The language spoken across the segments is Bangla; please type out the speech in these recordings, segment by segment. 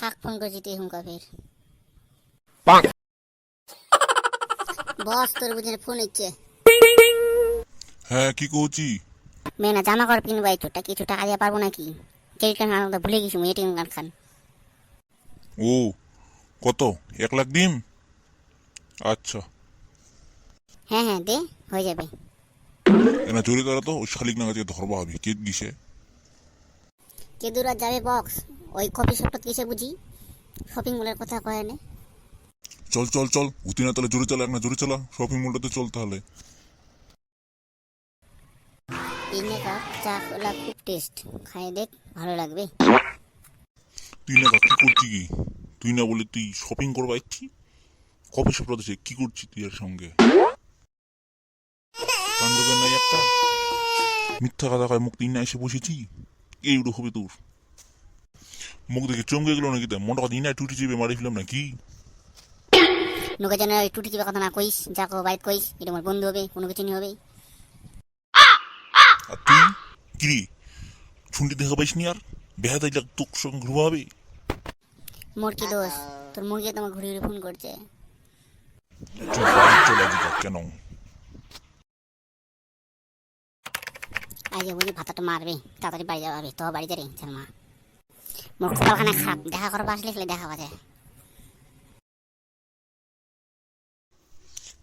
কাক ফোন করছি তুই হুমকা ফের bonk, বস তোর বুঝে ফোন ইচ্ছে হ্যাঁ কি কৌছি? মেয়ে জামা কাপড় কিনবাই তোটা কিছু টাকা দিয়ে পারবো নাকি? ক্রেডিট কার্ড আনতে ভুলে গেছি এটিএম কার্ড খান। ও কত, 1 লাখ দিম? আচ্ছা হ্যাঁ হ্যাঁ দে, হয়ে যাবে। এনা চুরি করা তো ওই শালিক না কাছে ধরবা হবে কে দিছে। কে দূর আর যাবে বক্স, ওই কফি শপটা কিসে বুঝি শপিং মলের কথা কয় না। চল চল চল উঠি না তাহলে জোরে চালা, এক না জোরে চালা, শপিং মলটাতে চল তাহলে। তিনে কাপ চা কলা খুব টেস্ট, খাই দেখ ভালো লাগবে। তুই না কি করছি কি? তুই না বলে তুই শপিং করবা ইচ্ছি কফি শপটাতে কি করছি তুই এর সঙ্গে? কাণ্ডজ্ঞান নাই একটা, মিথ্যা কথা কয় মুখ তিন না এসে বসেছি, এইগুলো হবে তোর। মুখ দেখে চমকে গেল নাকি? তাই মোটা দিন না টুটি চেপে মারি ফেলাম নাকি? নোকে যেন ওই টুটি চিপা কথা না কইস, যা কো বাইক কইস, এটা আমার বন্ধু হবে, কোনো কিছু নি হবে। আর তুই কিরে শুনতে দেখা পাইস নি? আর বেহাত তোর সঙ্গে ঘুরবা হবে? মোর কি দোষ, তোর মুরগি তোমার ঘুরে ঘুরে ফোন করছে। তুই বাড়ি চলে যাবি কেন? আজ বুঝি ভাতাটা মারবে, তাড়াতাড়ি বাড়ি যাওয়া হবে, তো বাড়িতে রে মা। মোর কপালখানা খারাপ, দেখা করবা আসলে খেলে দেখা বাজে।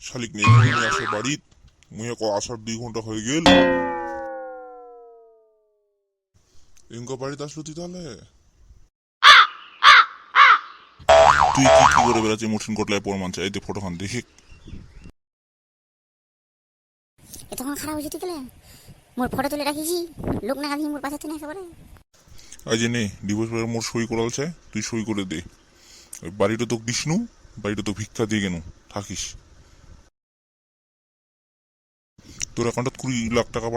শালিক নিয়ে আসে বাড়িত, মুই আসার 2 ঘন্টা হয়ে গেল। এঙ্কা বাড়িতে আসলো তুই তাহলে? তুই কি কি করে বেড়াচ্ছি মোটন কোটলায় পর মানছে, এই ফটো খান দেখি। এতক্ষণ খারাপ হয়েছে গেলে মোর ফটো তুলে রাখিছি, লোক না কাঁদি মোর পাশে না একেবারে। আজ নে ডিভোর্স পেপারে মোর সই করালছে, তুই সই করে দে। ওই বাড়িটা তোকে দিসনু, বাড়িটা তো ভিক্ষা দিয়ে গেনু থাকিস। তোর অ্যাকাউন্টত 20 লাখ টাকা